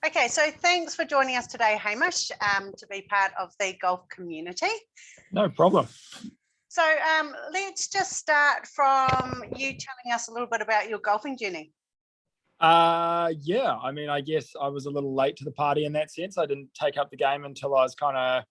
Okay, so thanks for joining us today, Hamish, to be part of the Golf CommuniTEE. No problem. So let's just start from you telling us a little bit about your golfing journey. Yeah, I mean, I guess I was a little late to the party in that sense. I didn't take up the game until I was kind of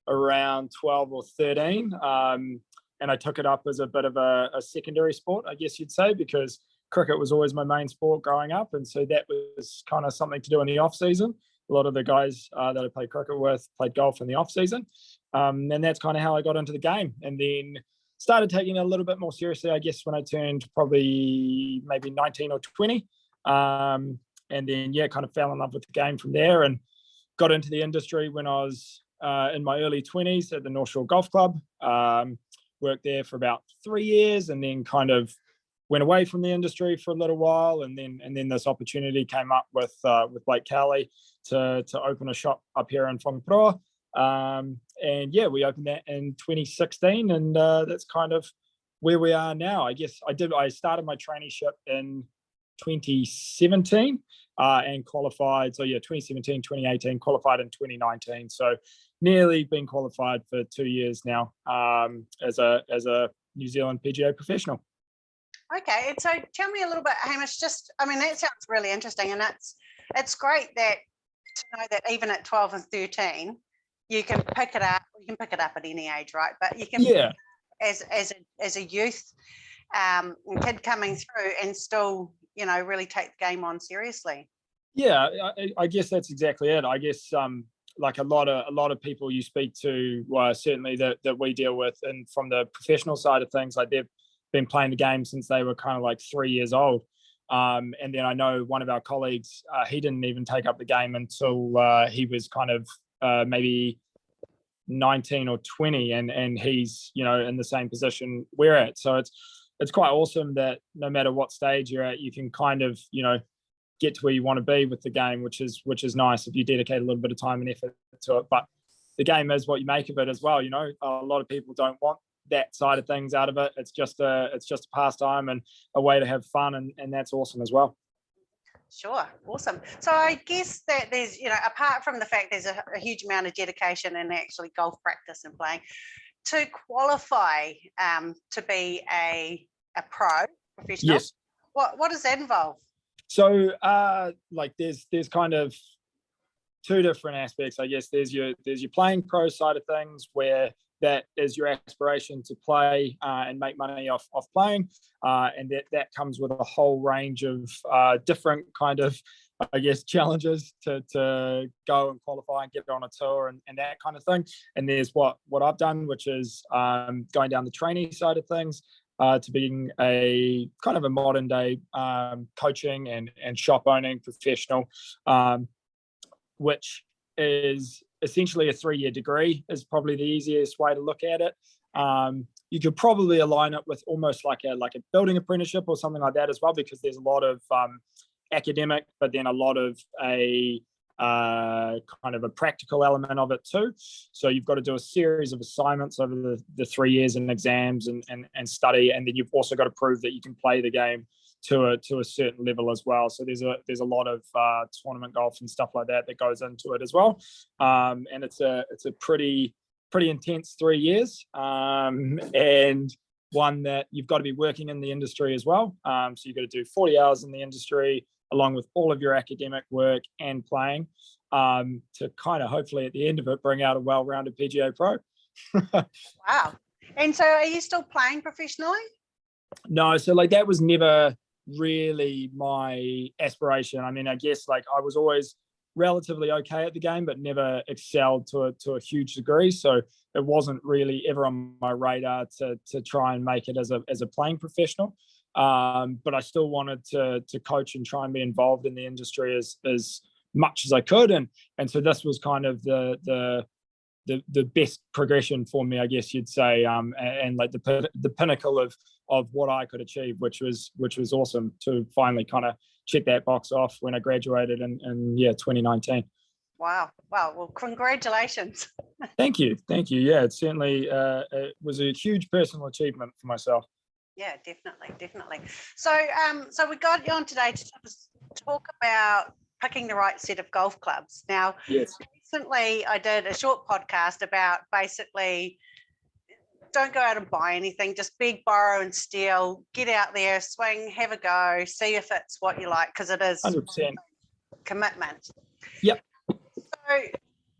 around 12 or 13. And I took it up as a bit of a secondary sport, I guess you'd say, because cricket was always my main sport growing up. And so that was kind of something to do in the off season. A lot of the guys that I played cricket with played golf in the off season. And that's kind of how I got into the game. And then started taking it a little bit more seriously, I guess, when I turned probably maybe 19 or 20. And then, yeah, kind of fell in love with the game from there and got into the industry when I was in my early 20s at the North Shore Golf Club. Worked there for about 3 years and then kind of went away from the industry for a little while. And then this opportunity came up with Blake Cowley to open a shop up here in Whangaparoa. And yeah, we opened that in 2016 and that's kind of where we are now. I guess I started my traineeship in 2017 and qualified. So yeah, 2017, 2018, qualified in 2019. So nearly been qualified for 2 years now as a New Zealand PGA professional. Okay, and so tell me a little bit, Hamish, I mean, that sounds really interesting, and it's great that to know that even at 12 and 13, you can pick it up. You can pick it up at any age, right? But you can, yeah, as a youth kid coming through and still, really take the game on seriously. Yeah, I guess that's exactly it. I guess like a lot of people you speak to, certainly that we deal with, and from the professional side of things, like they've been playing the game since they were kind of like 3 years old. And then I know one of our colleagues, he didn't even take up the game until he was kind of maybe 19 or 20, and he's in the same position we're at. So it's quite awesome that no matter what stage you're at, you can kind of get to where you want to be with the game, which is nice if you dedicate a little bit of time and effort to it. But the game is what you make of it as well. A lot of people don't want that side of things out of it. It's just a pastime and a way to have fun, and that's awesome as well. Sure, awesome. So I guess that there's, apart from the fact there's a huge amount of dedication and actually golf practice and playing, to qualify to be a pro professional. Yes. What does that involve? So like there's kind of two different aspects, I guess. There's your playing pro side of things, where that is your aspiration to play and make money off playing, and that comes with a whole range of different kind of, I guess, challenges to go and qualify and get on a tour and that kind of thing. And there's what I've done, which is going down the trainee side of things, to being a kind of a modern day coaching and shop owning professional, which is essentially a 3-year degree is probably the easiest way to look at it. You could probably align it with almost like a building apprenticeship or something like that as well, because there's a lot of academic, but then a lot of a kind of a practical element of it too. So you've got to do a series of assignments over the 3 years and exams and study, and then you've also got to prove that you can play the game to a certain level as well. So there's a lot of tournament golf and stuff like that goes into it as well, and it's a pretty intense 3 years, and one that you've got to be working in the industry as well. So you've got to do 40 hours in the industry along with all of your academic work and playing, to kind of hopefully at the end of it bring out a well-rounded PGA pro. Wow. And so are you still playing professionally? No, so like that was never really my aspiration. I mean, I guess like I was always relatively okay at the game, but never excelled to a huge degree. So it wasn't really ever on my radar to try and make it as a playing professional. But I still wanted to coach and try and be involved in the industry as much as I could. And so this was kind of the best progression for me, I guess you'd say, and like the pinnacle of what I could achieve, which was awesome to finally kind of check that box off when I graduated in 2019. Wow. Well, congratulations. Thank you. Yeah, it certainly it was a huge personal achievement for myself. Yeah, definitely. So we got you on today to talk about picking the right set of golf clubs. Now, Yes. recently I did a short podcast about basically don't go out and buy anything, just beg, borrow and steal, get out there, swing, have a go, see if it's what you like, because it is 100%. commitment. Yep. So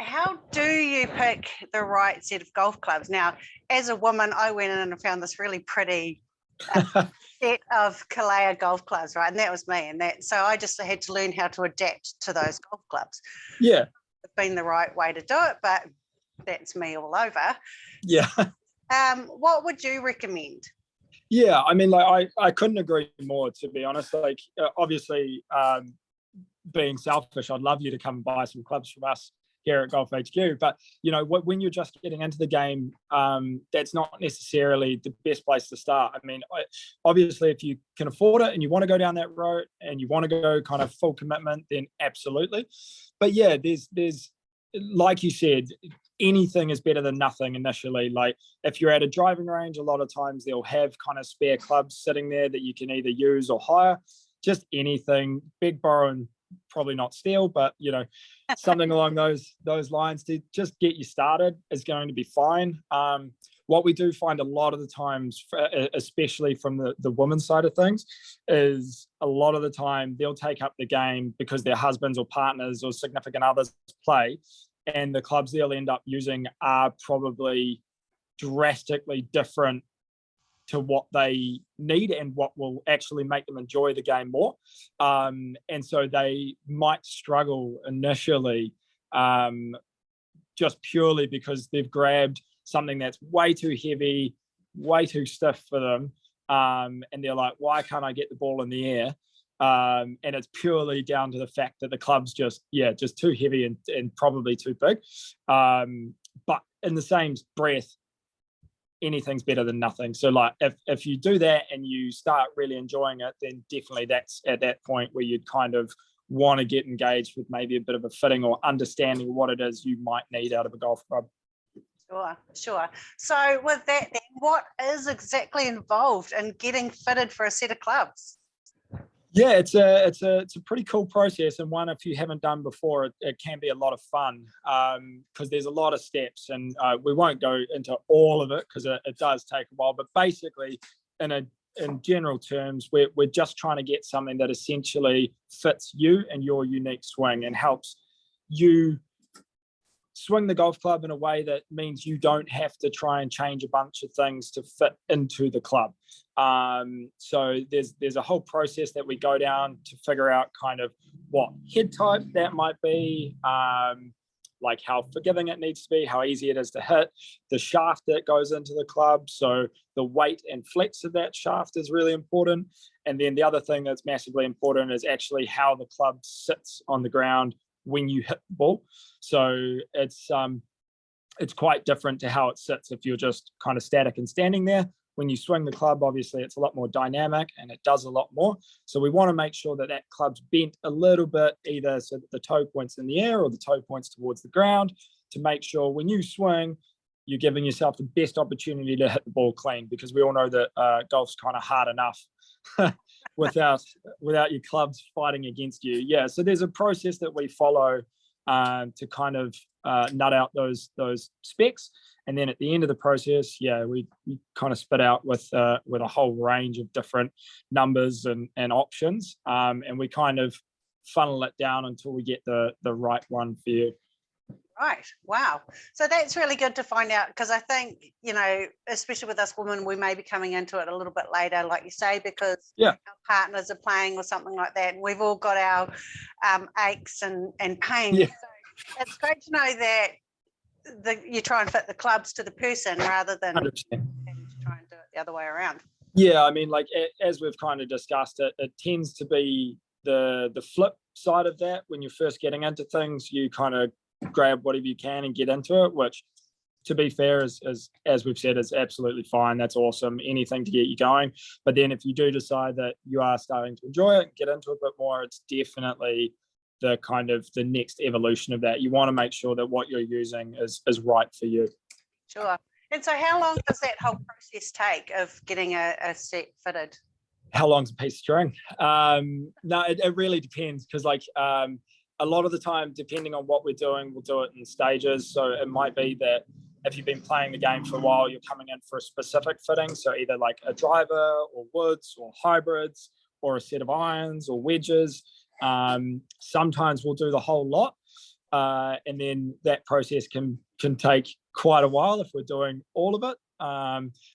how do you pick the right set of golf clubs? Now, as a woman, I went in and found this really pretty set of Kalea golf clubs, right? And that was me. So I just had to learn how to adapt to those golf clubs. Yeah. It's been the right way to do it, but that's me all over. Yeah. What would you recommend? Yeah, I mean, like I couldn't agree more, to be honest. Like, obviously, being selfish, I'd love you to come and buy some clubs from us here at Golf HQ. But when you're just getting into the game, that's not necessarily the best place to start. I mean, obviously, if you can afford it and you want to go down that road and you want to go kind of full commitment, then absolutely. But yeah, there's like you said, anything is better than nothing initially. Like if you're at a driving range, a lot of times they'll have kind of spare clubs sitting there that you can either use or hire. Just anything, big, borrow, and probably not steal, but something along those lines to just get you started is going to be fine. What we do find a lot of the times, especially from the women's side of things, is a lot of the time they'll take up the game because their husbands or partners or significant others play, and the clubs they'll end up using are probably drastically different to what they need and what will actually make them enjoy the game more. And so they might struggle initially just purely because they've grabbed something that's way too heavy, way too stiff for them. And they're like, why can't I get the ball in the air? And it's purely down to the fact that the club's just too heavy and probably too big. But in the same breath, anything's better than nothing. So like if you do that and you start really enjoying it, then definitely that's at that point where you'd kind of want to get engaged with maybe a bit of a fitting or understanding what it is you might need out of a golf club. Sure. So with that then, what is exactly involved in getting fitted for a set of clubs? Yeah, it's a pretty cool process, and one if you haven't done before, it can be a lot of fun because there's a lot of steps, and we won't go into all of it because it does take a while. But basically, in general terms, we're just trying to get something that essentially fits you and your unique swing and helps you swing the golf club in a way that means you don't have to try and change a bunch of things to fit into the club. So there's a whole process that we go down to figure out kind of what head type that might be, like how forgiving it needs to be, how easy it is to hit, the shaft that goes into the club. So the weight and flex of that shaft is really important. And then the other thing that's massively important is actually how the club sits on the ground when you hit the ball. So it's quite different to how it sits if you're just kind of static and standing there. When you swing the club, obviously it's a lot more dynamic and it does a lot more. So we want to make sure that club's bent a little bit, either so that the toe points in the air or the toe points towards the ground, to make sure when you swing, you're giving yourself the best opportunity to hit the ball clean, because we all know that golf's kind of hard enough without your clubs fighting against you. Yeah, so there's a process that we follow to kind of nut out those specs, and then at the end of the process, we kind of spit out with a whole range of different numbers and options, and we kind of funnel it down until we get the right one for you. Right. Wow. So that's really good to find out, because I think, especially with us women, we may be coming into it a little bit later, like you say, because our partners are playing or something like that. And we've all got our aches and pains. Yeah. So it's great to know that you try and fit the clubs to the person rather than 100%. try and do it the other way around. Yeah. I mean, like as we've kind of discussed, it tends to be the flip side of that. When you're first getting into things, you kind of grab whatever you can and get into it, which, to be fair, as we've said, is absolutely fine. That's awesome. Anything to get you going. But then if you do decide that you are starting to enjoy it and get into it a bit more, it's definitely the kind of the next evolution of that. You want to make sure that what you're using is right for you. Sure. And so how long does that whole process take of getting a set fitted? How long's a piece of string? No, it really depends, because like a lot of the time, depending on what we're doing, we'll do it in stages. So it might be that if you've been playing the game for a while, you're coming in for a specific fitting. So either like a driver or woods or hybrids or a set of irons or wedges. Sometimes we'll do the whole lot. And then that process can take quite a while if we're doing all of it.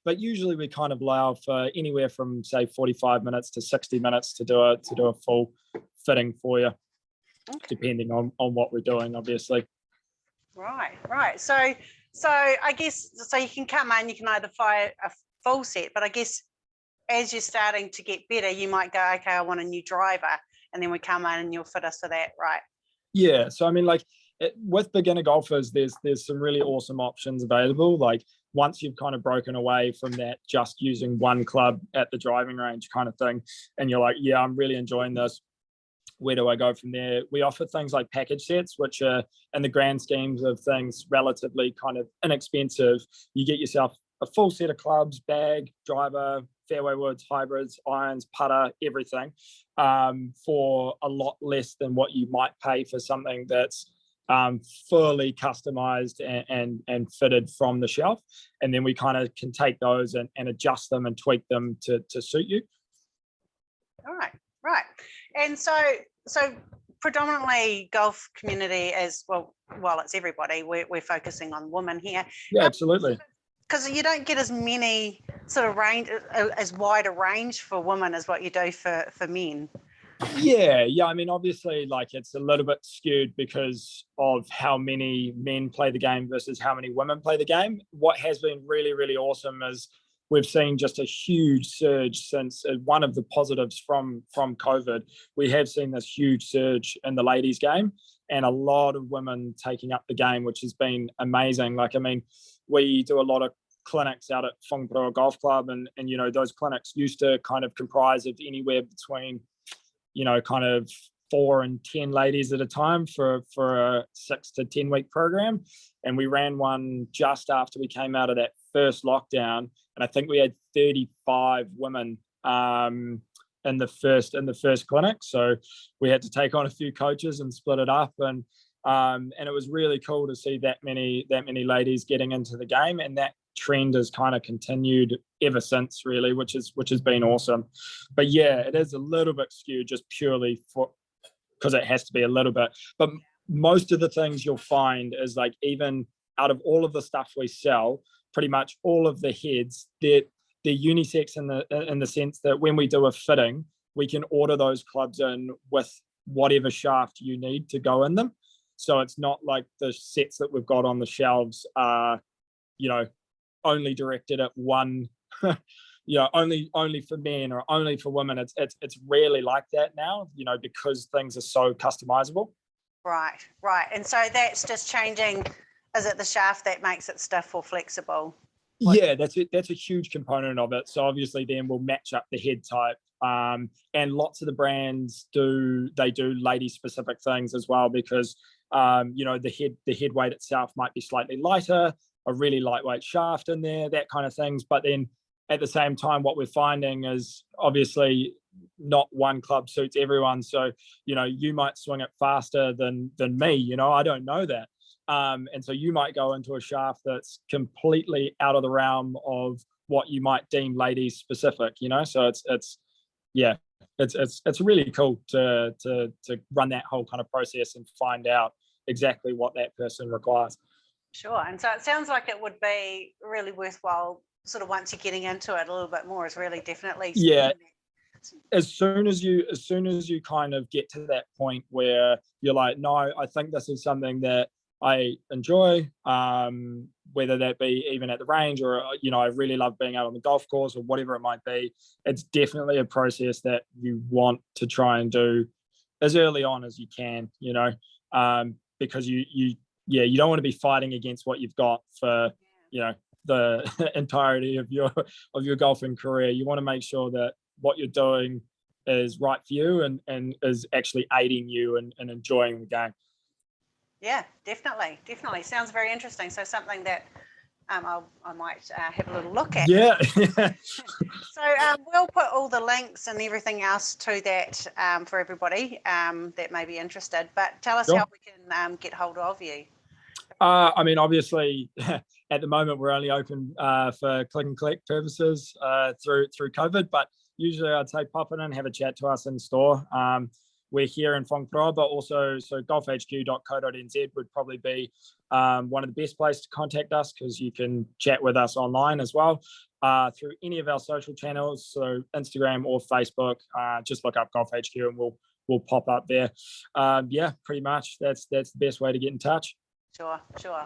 But usually we kind of allow for anywhere from say 45 minutes to 60 minutes to do a full fitting for you, depending on what we're doing, obviously. Right. So I guess, so you can come in, you can either fire a full set, but I guess as you're starting to get better, you might go, okay, I want a new driver, and then we come in and you'll fit us for that, right? Yeah. So I mean, like with beginner golfers, there's some really awesome options available. Like once you've kind of broken away from that just using one club at the driving range kind of thing, and you're like, yeah, I'm really enjoying this, where do I go from there? We offer things like package sets, which are, in the grand schemes of things, relatively kind of inexpensive. You get yourself a full set of clubs, bag, driver, fairway woods, hybrids, irons, putter, everything, for a lot less than what you might pay for something that's fully customized and fitted from the shelf. And then we kind of can take those and adjust them and tweak them to suit you. All right. And so predominantly Golf CommuniTEE as well, it's everybody, we're focusing on women here. Yeah, absolutely. Because you don't get as many sort of range, as wide a range for women as what you do for men. Yeah. I mean, obviously, like it's a little bit skewed because of how many men play the game versus how many women play the game. What has been really, really awesome is we've seen just a huge surge since one of the positives from COVID. We have seen this huge surge in the ladies' game, and a lot of women taking up the game, which has been amazing. Like, I mean, we do a lot of clinics out at Whangaparoa Golf Club, and you know, those clinics used to kind of comprise of anywhere between, you know, kind of 4 and 10 ladies at a time for a 6 to 10 week program. And we ran one just after we came out of that first lockdown, and I think we had 35 women in the first clinic. So we had to take on a few coaches and split it up, and it was really cool to see that many ladies getting into the game, and that trend has kind of continued ever since, really, which has been awesome. But yeah, it is a little bit skewed just purely because it has to be a little bit. But most of the things you'll find is, like, even out of all of the stuff we sell, pretty much all of the heads, they're unisex in the sense that when we do a fitting, we can order those clubs in with whatever shaft you need to go in them. So it's not like the sets that we've got on the shelves are, you know, only directed at one, you know, only for men or only for women. It's rarely like that now, you know, because things are so customizable. Right. And so that's just changing. Is it the shaft that makes it stiff or flexible? Yeah, that's a huge component of it. So obviously then we'll match up the head type. And lots of the brands do lady specific things as well, because you know, the head weight itself might be slightly lighter, a really lightweight shaft in there, that kind of things. But then at the same time, what we're finding is obviously not one club suits everyone. So, you know, you might swing it faster than me, you know, I don't know that. And so you might go into a shaft that's completely out of the realm of what you might deem ladies specific, you know. So it's really cool to run that whole kind of process and find out exactly what that person requires. Sure. And so it sounds like it would be really worthwhile, sort of once you're getting into it a little bit more, is really definitely. Yeah. As soon as you kind of get to that point where you're like, no, I think this is something that I enjoy, whether that be even at the range or, you know, I really love being out on the golf course or whatever it might be, it's definitely a process that you want to try and do as early on as you can, you know, because you don't want to be fighting against what you've got for, you know, the entirety of your golfing career. You want to make sure that what you're doing is right for you and is actually aiding you and enjoying the game. Yeah, definitely. Sounds very interesting. So something that I might have a little look at. Yeah. So we'll put all the links and everything else to that for everybody that may be interested. But tell us Sure. how we can get hold of you. I mean, obviously, at the moment we're only open for click and collect purposes through COVID. But usually, I'd say pop in and have a chat to us in store. We're here in Whangaparaoa, but also golfhq.co.nz would probably be one of the best places to contact us, because you can chat with us online as well through any of our social channels, so Instagram or Facebook. Just look up Golf HQ and we'll pop up there. Yeah, pretty much that's the best way to get in touch. Sure.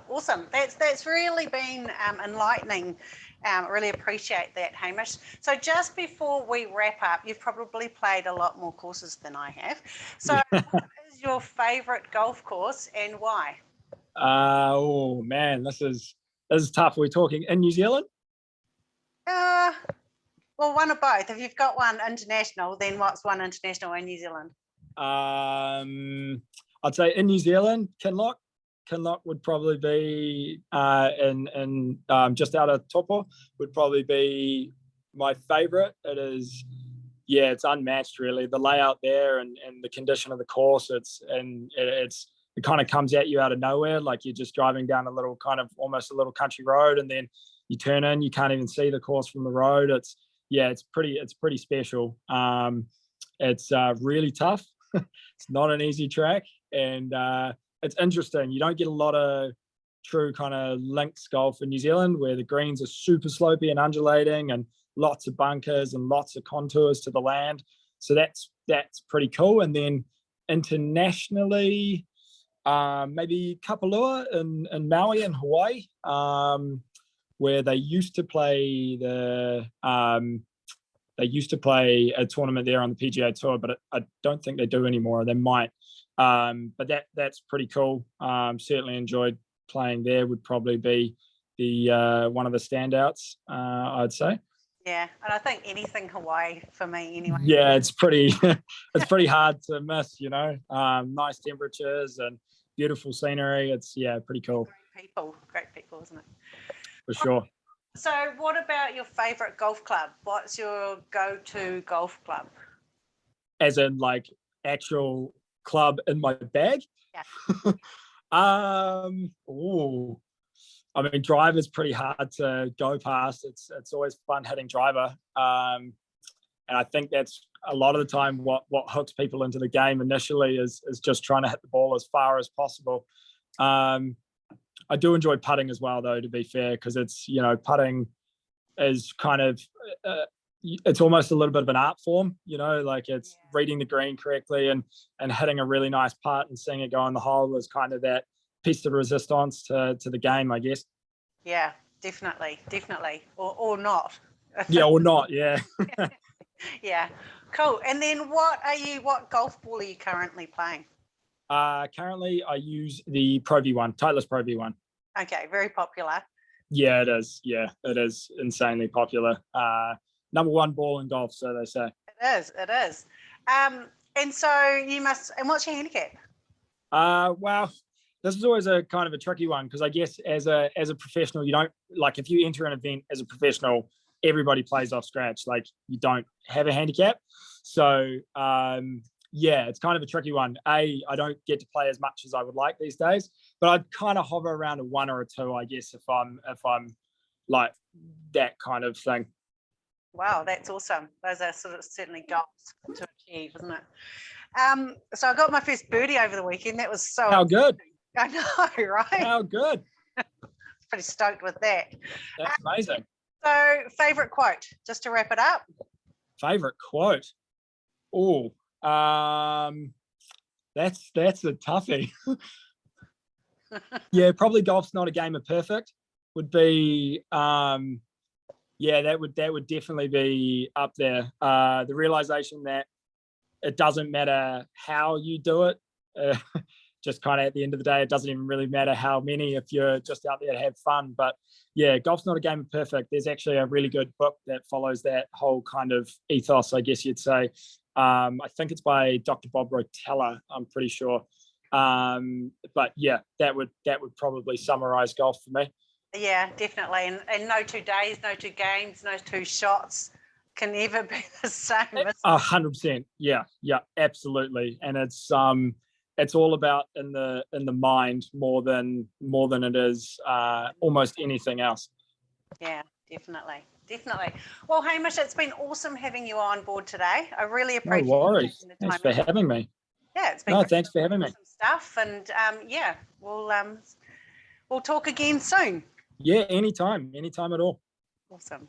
Awesome. That's really been enlightening. Really appreciate that, Hamish. So just before we wrap up, you've probably played a lot more courses than I have. So what is your favourite golf course and why? Oh man, this is tough. Are we talking in New Zealand? Well, one of both. If you've got one international, then what's one international in New Zealand? I'd say in New Zealand, Kinloch. Kinloch would probably be in just out of Taupo would probably be my favourite. It's unmatched really. The layout there and the condition of the course. It kind of comes at you out of nowhere, like you're just driving down a little kind of almost a little country road, and then you turn in, you can't even see the course from the road. It's pretty special. It's really tough. It's not an easy track, and it's interesting. You don't get a lot of true kind of links golf in New Zealand, where the greens are super slopey and undulating and lots of bunkers and lots of contours to the land. So that's pretty cool. And then internationally, maybe Kapalua in Maui in Hawaii, where they used to play a tournament there on the PGA Tour, but I don't think they do anymore. They might. But that's pretty cool. Certainly enjoyed playing there. Would probably be the one of the standouts, I'd say. Yeah, and I think anything Hawaii for me anyway. Yeah, it's pretty hard to miss, nice temperatures and beautiful scenery. It's pretty cool. Great people, isn't it? For sure. So what about your favorite golf club? What's your go-to golf club? As in like actual club in my bag? Yeah. I mean, drive is pretty hard to go past. It's always fun hitting driver. And I think that's a lot of the time what hooks people into the game initially is just trying to hit the ball as far as possible. I do enjoy putting as well, though, to be fair, because it's, putting is kind of, it's almost a little bit of an art form, like it's reading the green correctly and hitting a really nice putt and seeing it go in the hole is kind of that piece de resistance to the game, I guess. Yeah, definitely. Or not. Yeah, or not, yeah. Yeah, cool. And then what golf ball are you currently playing? Currently, I use the Pro V1, Titleist Pro V1. Okay, very popular. Yeah, it is. Yeah, it is insanely popular. Number one ball in golf, so they say. It is. And so you must. And what's your handicap? Well, this is always a kind of a tricky one, because I guess as a professional, you don't, like, if you enter an event as a professional, everybody plays off scratch. Like, you don't have a handicap. So yeah, it's kind of a tricky one. I don't get to play as much as I would like these days, but I'd kind of hover around a 1 or a 2, I guess, if I'm like that kind of thing. Wow, that's awesome. Those are certainly goals to achieve, isn't it? So I got my first birdie over the weekend. That was so How good. I know, right? How good. Pretty stoked with that. That's amazing. So, favorite quote, just to wrap it up. Favorite quote. Oh, that's a toughie. Yeah, probably golf's not a game of perfect would be. Yeah, that would definitely be up there. The realization that it doesn't matter how you do it. Just kind of at the end of the day, it doesn't even really matter how many if you're just out there to have fun. But yeah, golf's not a game of perfect. There's actually a really good book that follows that whole kind of ethos, I guess you'd say. I think it's by Dr. Bob Rotella, I'm pretty sure. But yeah, that would probably summarize golf for me. Yeah, definitely. And no 2 days, no 2 games, no 2 shots can ever be the same. 100%. Yeah, absolutely. And it's all about in the mind more than it is almost anything else. Yeah, definitely. Well, Hamish, it's been awesome having you on board today. I really No appreciate worries. taking the Thanks time. for having me. Yeah, it's been No, great. thanks for having me. Awesome stuff. And yeah, we'll talk again soon. Yeah, anytime at all. Awesome.